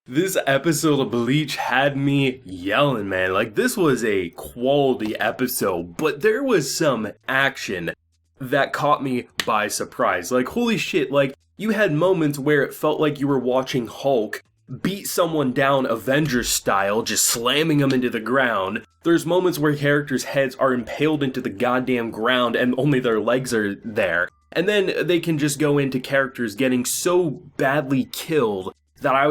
This episode of Bleach had me yelling, man. Like, this was a quality episode, but there was some action that caught me by surprise. Like, holy shit, like, you had moments where it felt like you were watching Hulk beat someone down Avengers style, just slamming them into the ground. There's moments where characters' heads are impaled into the goddamn ground and only their legs are there. And then they can just go into characters getting so badly killed that I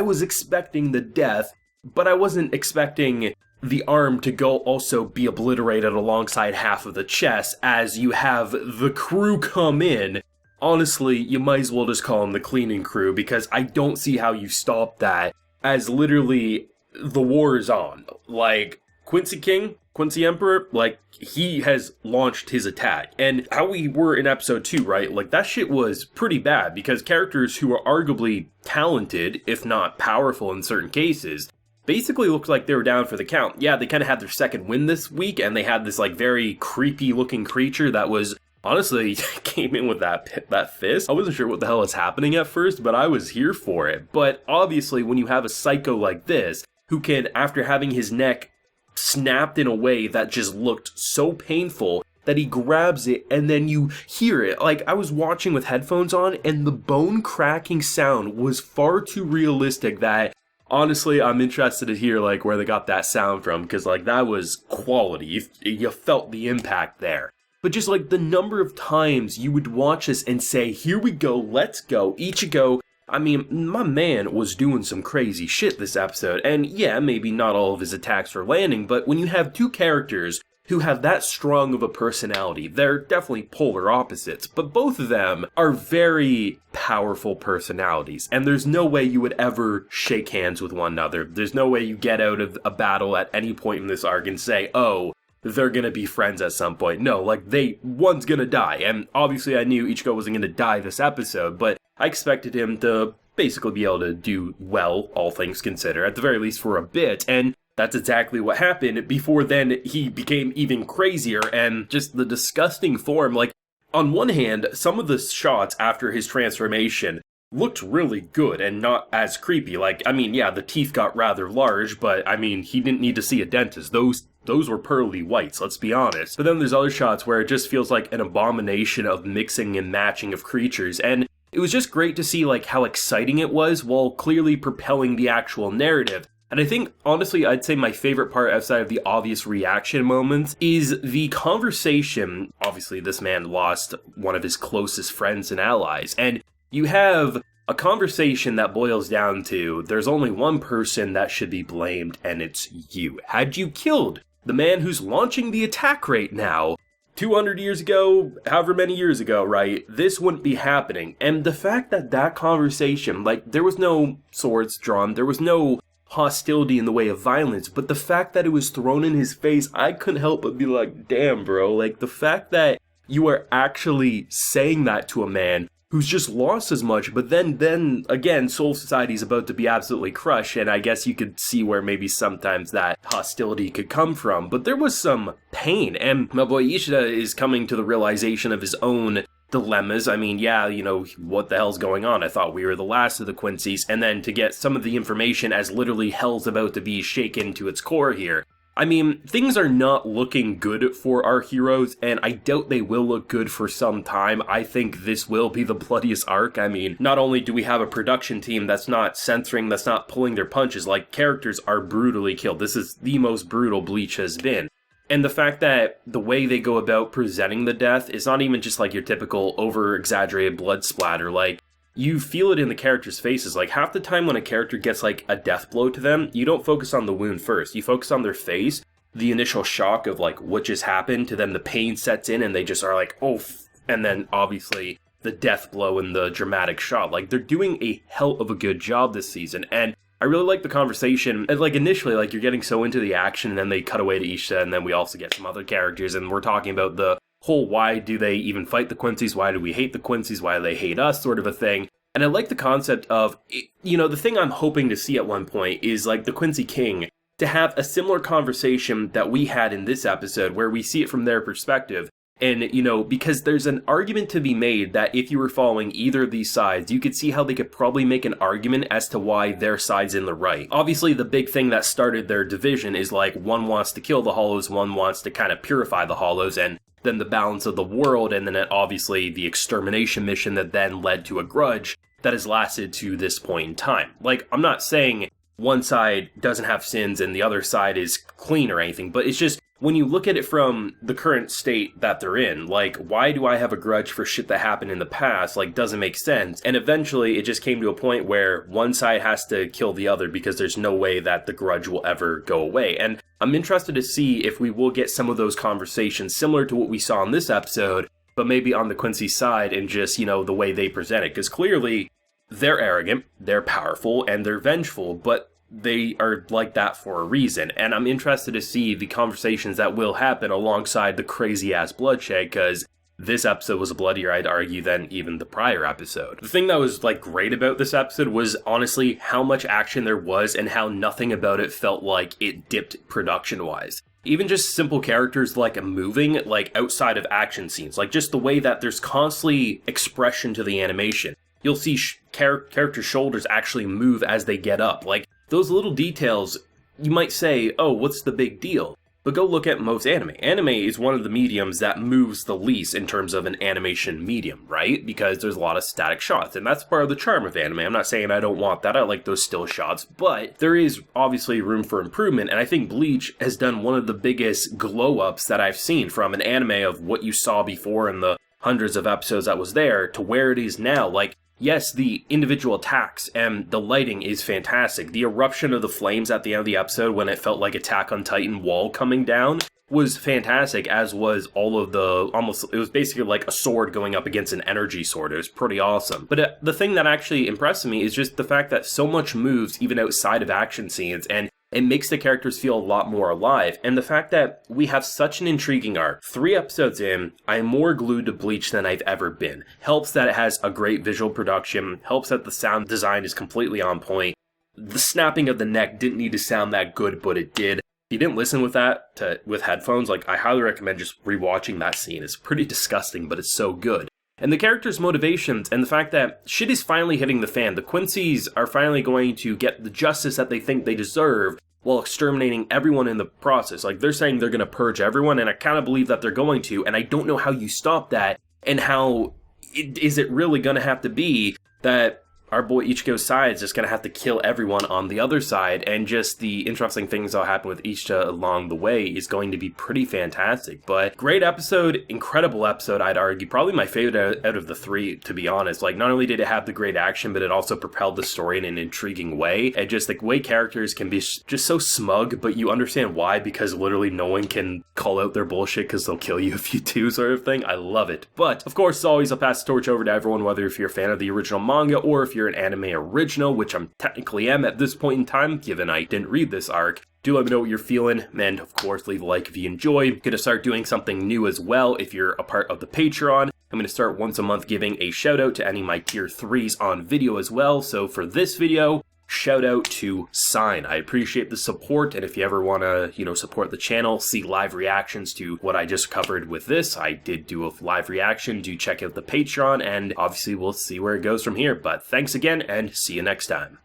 was expecting the death, but I wasn't expecting the arm to go also be obliterated alongside half of the chest as you have the crew come in. Honestly, you might as well just call them the cleaning crew, because I don't see how you stop that, as literally the war is on. Like, Quincy Emperor, like, he has launched his attack. And how we were in episode 2, right? Like, that shit was pretty bad, because characters who are arguably talented, if not powerful in certain cases, basically looked like they were down for the count. Yeah, they kind of had their second win this week, and they had this, like, very creepy looking creature that was, honestly, came in with that fist. I wasn't sure what the hell was happening at first, but I was here for it. But obviously, when you have a psycho like this, who can, after having his neck snapped in a way that just looked so painful, that he grabs it and then you hear it. Like, I was watching with headphones on and the bone cracking sound was far too realistic that, honestly, I'm interested to hear, like, where they got that sound from, because, like, that was quality. You felt the impact there. But just, like, the number of times you would watch this and say, here we go, let's go, Ichigo. I mean, my man was doing some crazy shit this episode, and yeah, maybe not all of his attacks are landing, but when you have two characters who have that strong of a personality, they're definitely polar opposites, but both of them are very powerful personalities, and there's no way you would ever shake hands with one another. There's no way you get out of a battle at any point in this arc and say, oh, they're gonna be friends at some point. No, like, one's gonna die, and obviously I knew Ichigo wasn't gonna die this episode, but I expected him to basically be able to do well, all things considered, at the very least for a bit, and that's exactly what happened. Before then, he became even crazier, and just the disgusting form. Like, on one hand, some of the shots after his transformation looked really good and not as creepy. Like, I mean, yeah, the teeth got rather large, but I mean, he didn't need to see a dentist. Those were pearly whites, let's be honest. But then there's other shots where it just feels like an abomination of mixing and matching of creatures, and it was just great to see, like, how exciting it was while clearly propelling the actual narrative. And I think, honestly, I'd say my favorite part outside of the obvious reaction moments is the conversation. Obviously, this man lost one of his closest friends and allies, and you have a conversation that boils down to, there's only one person that should be blamed, and it's you. Had you killed the man who's launching the attack right now 200 years ago, however many years ago, right, this wouldn't be happening. And the fact that that conversation, like, there was no swords drawn, there was no hostility in the way of violence, but the fact that it was thrown in his face, I couldn't help but be like, damn, bro, like, the fact that you are actually saying that to a man who's just lost as much, but then again, Soul Society's about to be absolutely crushed, and I guess you could see where maybe sometimes that hostility could come from, but there was some pain, and my boy Ishida is coming to the realization of his own dilemmas. I mean, yeah, you know, what the hell's going on? I thought we were the last of the Quincy's, and then to get some of the information as literally hell's about to be shaken to its core here. I mean, things are not looking good for our heroes, and I doubt they will look good for some time. I think this will be the bloodiest arc. I mean, not only do we have a production team that's not censoring, that's not pulling their punches, like, characters are brutally killed. This is the most brutal Bleach has been. And the fact that the way they go about presenting the death is not even just like your typical over-exaggerated blood splatter, like, you feel it in the characters' faces. Like, half the time when a character gets, like, a death blow to them, you don't focus on the wound first. You focus on their face, the initial shock of, like, what just happened, to them the pain sets in, and they just are like, oh, and then, obviously, the death blow and the dramatic shot. Like, they're doing a hell of a good job this season, and I really like the conversation. And, like, initially, like, you're getting so into the action, and then they cut away to Isha, and then we also get some other characters, and we're talking about the whole why do they even fight the Quincy's, why do we hate the Quincy's, why do they hate us sort of a thing. And I like the concept of, you know, the thing I'm hoping to see at one point is, like, the Quincy King to have a similar conversation that we had in this episode, where we see it from their perspective, And, you know, because there's an argument to be made that if you were following either of these sides, you could see how they could probably make an argument as to why their side's in the right. Obviously, the big thing that started their division is like one wants to kill the Hollows, one wants to kind of purify the Hollows, and then the balance of the world, and then obviously the extermination mission that then led to a grudge that has lasted to this point in time. Like, I'm not saying one side doesn't have sins and the other side is clean or anything, but it's just, when you look at it from the current state that they're in, like, why do I have a grudge for shit that happened in the past? Like, doesn't make sense. And eventually, it just came to a point where one side has to kill the other because there's no way that the grudge will ever go away. And I'm interested to see if we will get some of those conversations similar to what we saw in this episode, but maybe on the Quincy side and just, you know, the way they present it. Because clearly, they're arrogant, they're powerful, and they're vengeful, but they are like that for a reason, and I'm interested to see the conversations that will happen alongside the crazy-ass bloodshed, because this episode was bloodier, I'd argue, than even the prior episode. The thing that was, like, great about this episode was, honestly, how much action there was and how nothing about it felt like it dipped production-wise. Even just simple characters, like, moving, like, outside of action scenes, like, just the way that there's constantly expression to the animation. You'll see character shoulders actually move as they get up, like, those little details, you might say, oh, what's the big deal? But go look at most anime. Anime is one of the mediums that moves the least in terms of an animation medium, right? Because there's a lot of static shots, and that's part of the charm of anime. I'm not saying I don't want that, I like those still shots, but there is obviously room for improvement, and I think Bleach has done one of the biggest glow-ups that I've seen from an anime of what you saw before in the hundreds of episodes that was there to where it is now. Like, yes, the individual attacks and the lighting is fantastic. The eruption of the flames at the end of the episode when it felt like Attack on Titan wall coming down was fantastic, as was all of the, it was basically like a sword going up against an energy sword. It was pretty awesome. But the thing that actually impressed me is just the fact that so much moves even outside of action scenes, and it makes the characters feel a lot more alive, and the fact that we have such an intriguing arc. 3 episodes in, I'm more glued to Bleach than I've ever been. Helps that it has a great visual production, helps that the sound design is completely on point. The snapping of the neck didn't need to sound that good, but it did. If you didn't listen with that with headphones, like, I highly recommend just rewatching that scene. It's pretty disgusting, but it's so good. And the characters' motivations, and the fact that shit is finally hitting the fan. The Quincy's are finally going to get the justice that they think they deserve while exterminating everyone in the process. Like, they're saying they're going to purge everyone, and I kind of believe that they're going to, and I don't know how you stop that, and how is it really going to have to be that our boy Ichigo's side is just going to have to kill everyone on the other side, and just the interesting things that'll happen with Ichigo along the way is going to be pretty fantastic. But great episode, incredible episode, I'd argue. Probably my favorite out of the 3, to be honest. Like, not only did it have the great action, but it also propelled the story in an intriguing way. And just the way characters can be just so smug, but you understand why, because literally no one can call out their bullshit because they'll kill you if you do, sort of thing. I love it. But, of course, as always, I'll pass the torch over to everyone, whether if you're a fan of the original manga or if you're an anime original, which I'm technically am at this point in time, given I didn't read this arc. Do let me know what you're feeling, and of course leave a like if you enjoy. I'm gonna start doing something new as well if you're a part of the Patreon. I'm gonna start once a month giving a shout out to any of my tier 3s on video as well. So for this video, shout out to Sign. I appreciate the support, and if you ever want to, support the channel, see live reactions to what I just covered with this, I did do a live reaction. Do check out the Patreon, and obviously we'll see where it goes from here. But thanks again, and see you next time.